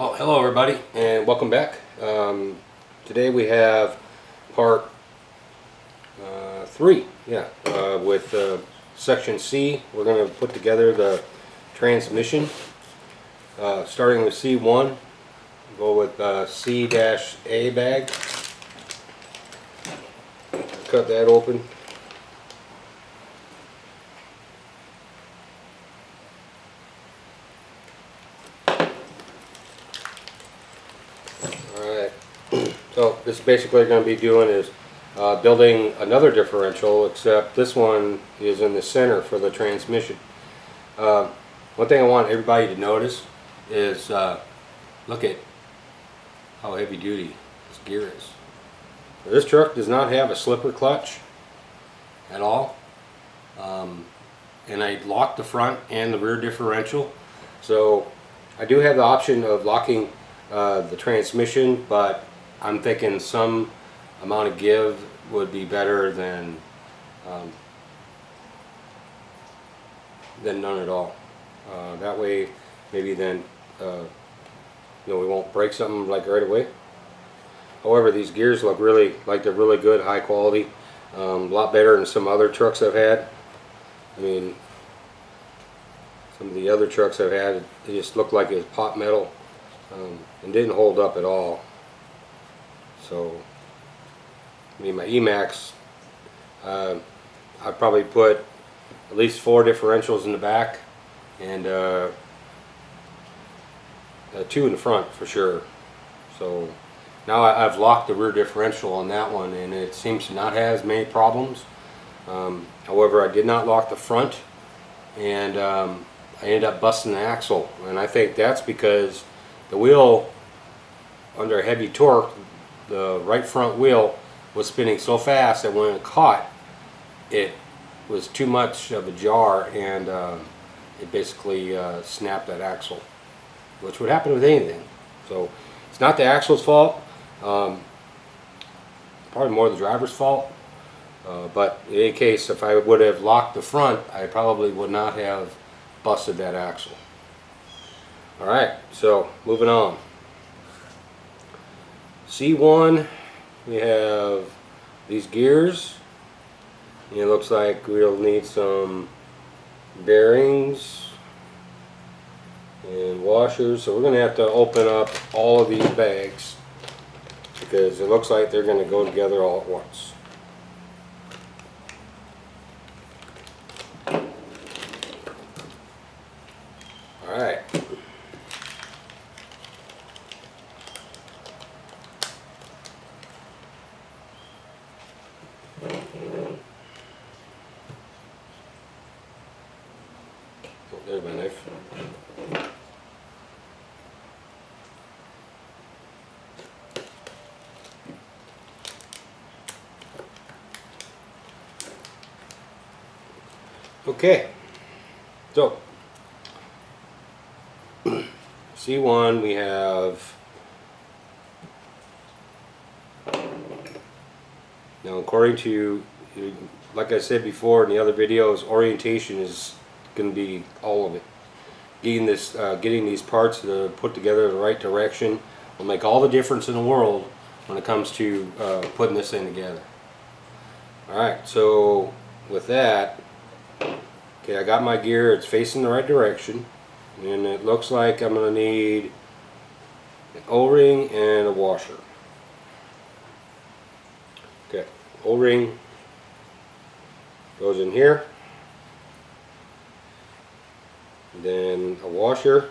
Oh, hello everybody, and welcome back. Today we have part 3, with section C. We're going to put together the transmission. Starting with C1, go with C-A bag. Cut that open. So this is basically going to be doing is building another differential, except this one is in the center for the transmission. One thing I want everybody to notice is look at how heavy duty this gear is. This truck does not have a slipper clutch at all, and I locked the front and the rear differential, so I do have the option of locking the transmission, but I'm thinking some amount of give would be better than none at all. That way, maybe then we won't break something like right away. However, these gears look really like they're really good, high quality, a lot better than some other trucks I've had. I mean, some of the other trucks I've had, they just looked like it was pot metal and didn't hold up at all. So, I mean, my Emax, I probably put at least 4 differentials in the back and 2 in the front for sure. So now I've locked the rear differential on that one, and it seems to not have as many problems. However, I did not lock the front, and I ended up busting the axle, and I think that's because the wheel, under heavy torque, the right front wheel was spinning so fast that when it caught, it was too much of a jar, and it basically snapped that axle, which would happen with anything. So it's not the axle's fault, probably more the driver's fault, but in any case, if I would have locked the front, I probably would not have busted that axle. Alright, so moving on. C1, we have these gears, and it looks like we'll need some bearings and washers, so we're going to have to open up all of these bags because it looks like they're going to go together all at once. Alright. There's my knife. Okay, so C1 we have, now according to, like I said before in the other videos, orientation is going to be all of it. Getting these parts to put together in the right direction will make all the difference in the world when it comes to putting this thing together. Alright, so with that, okay, I got my gear, it's facing the right direction, and it looks like I'm going to need an O-ring and a washer. Okay, O-ring goes in here, then a washer,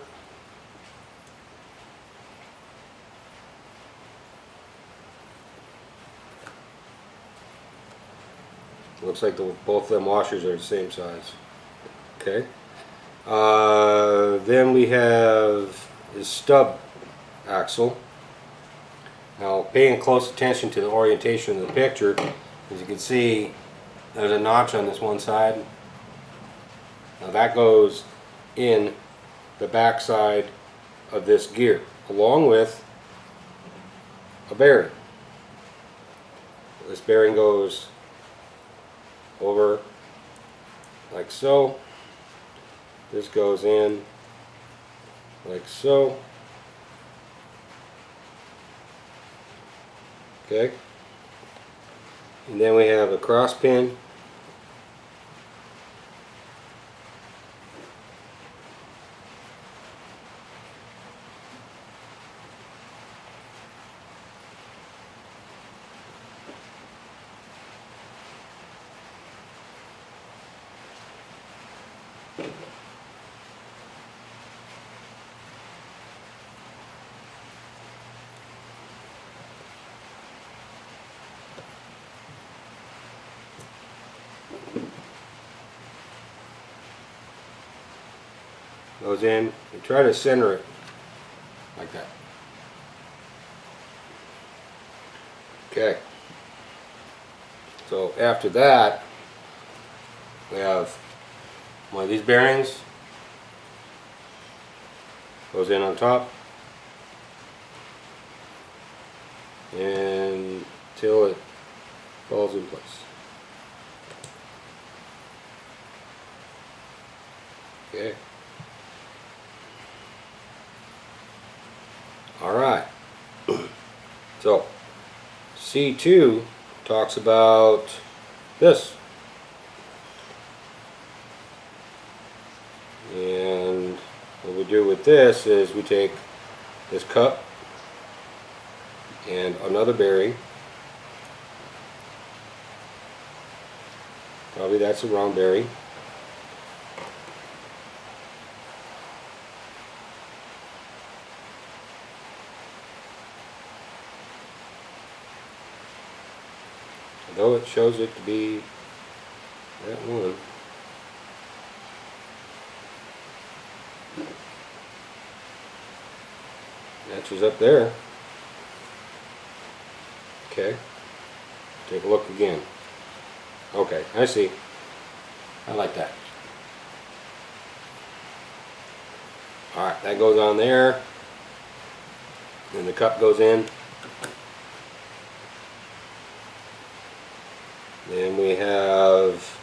looks like both of them washers are the same size. Okay, then we have this stub axle. Now, paying close attention to the orientation of the picture, as you can see, there's a notch on this one side. Now that goes in the back side of this gear, along with a bearing. This bearing goes over like so. This goes in like so, Okay. And then we have a cross pin. Goes in and try to center it like that. Okay. So after that, we have one of these bearings. Goes in on top. And till it falls in place. Okay. Alright. So C2 talks about this. And what we do with this is we take this cup and another bearing. Probably that's a round bearing. Though it shows it to be that one. Matches up there. Okay. Take a look again. Okay, I see. I like that. Alright, that goes on there. And the cup goes in. Then we have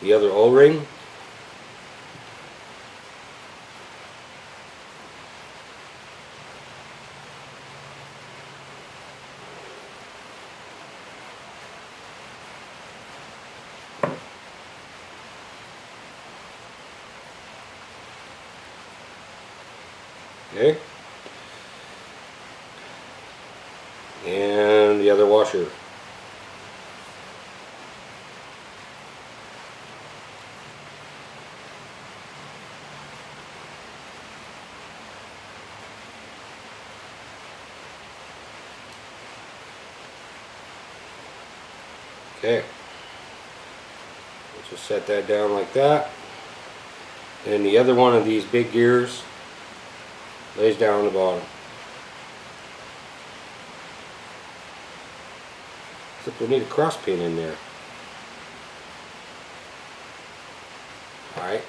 the other O-ring. Okay. And the other washer. Okay, let's just set that down like that. And the other one of these big gears lays down on the bottom. Except we need a cross pin in there. Alright.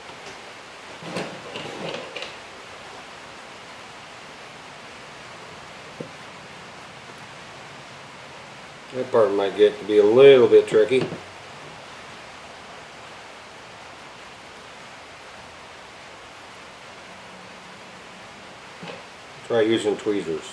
That part might get to be a little bit tricky. Try using tweezers.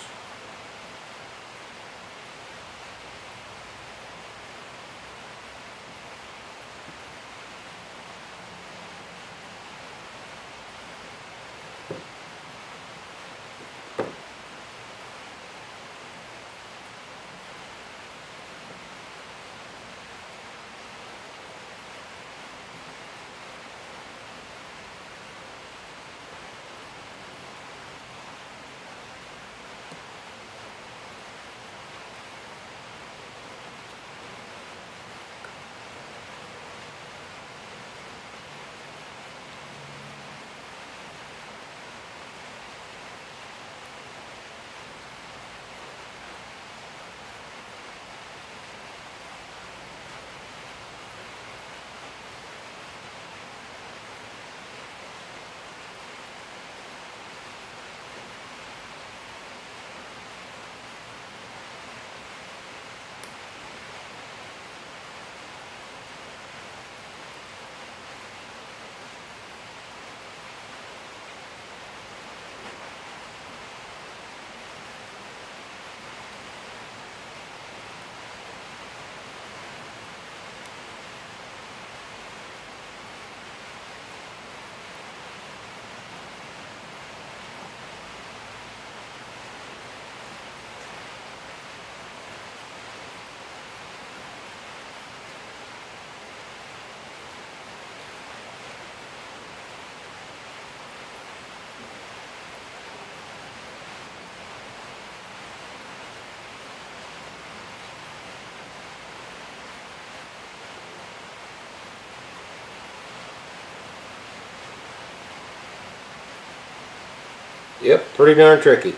Yep, pretty darn tricky,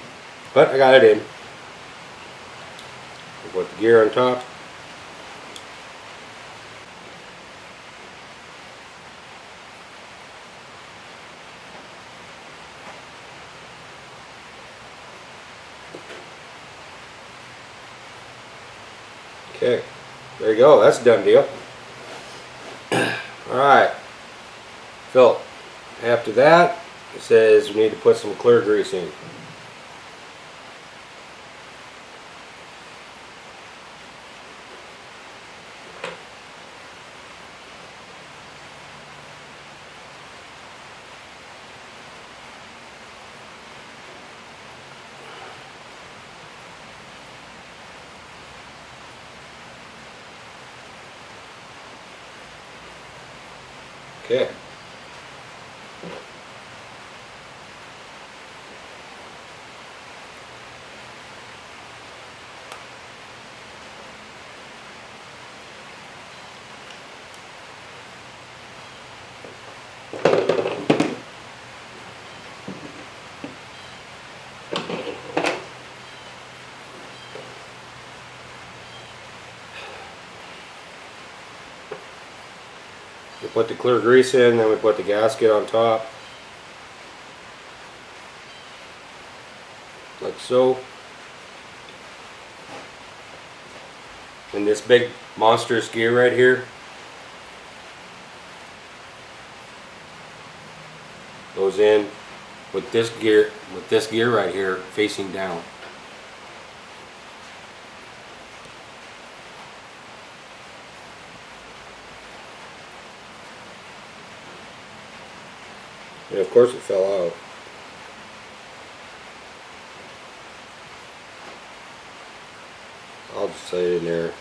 but I got it in. Put the gear on top. Okay, there you go. That's a done deal. Alright, so after that, it says we need to put some clear grease in. Okay. We put the clear grease in, then we put the gasket on top, like so. And this big monstrous gear right here goes in with this gear right here facing down. And of course it fell out. I'll just set it in there.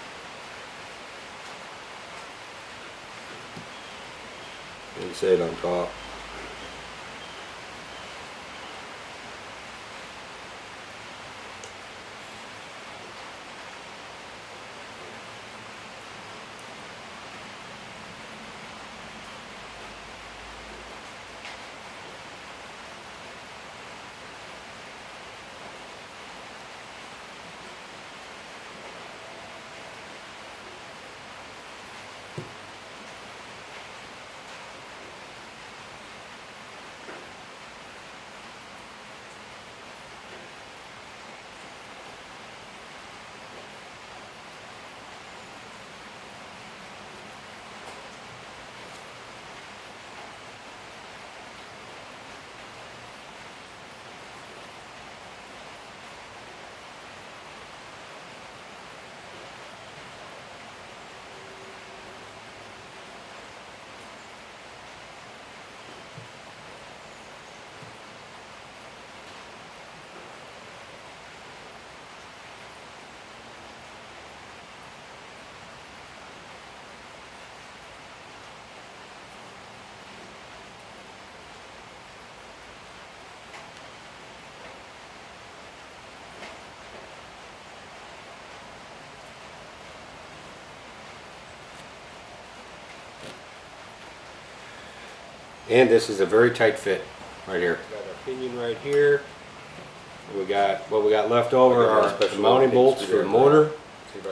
And set it on top. And this is a very tight fit right here. Got our pinion right here. We got what we got left over are the mounting bolts for the motor,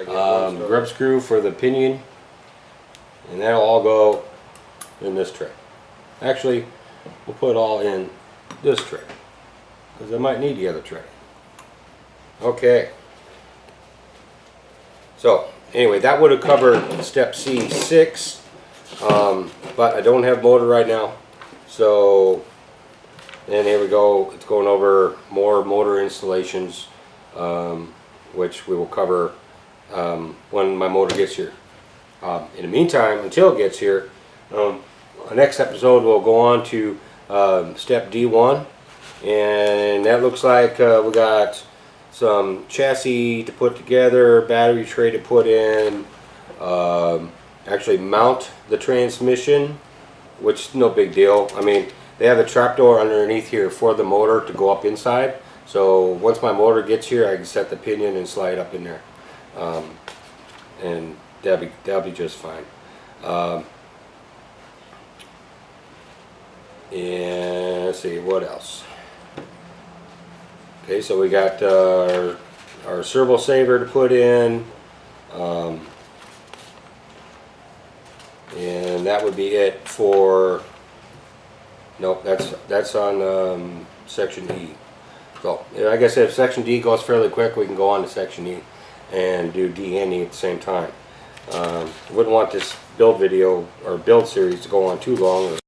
grub screw for the pinion, and that'll all go in this tray. Actually, we'll put it all in this tray because I might need the other tray. Okay. So anyway, that would have covered step C6, but I don't have motor right now. So, and here we go, it's going over more motor installations, which we will cover when my motor gets here. In the meantime, until it gets here, the next episode we'll go on to step D1, and that looks like we got some chassis to put together, battery tray to put in, actually mount the transmission, which is no big deal. I mean, they have the trapdoor underneath here for the motor to go up inside. So once my motor gets here, I can set the pinion and slide up in there, and that'll be just fine. And let's see what else. Okay, so we got our servo saver to put in, and that would be it for. Nope, that's on section E. So I guess if section D goes fairly quick, we can go on to section E and do D and E at the same time. Wouldn't want this build video or build series to go on too long.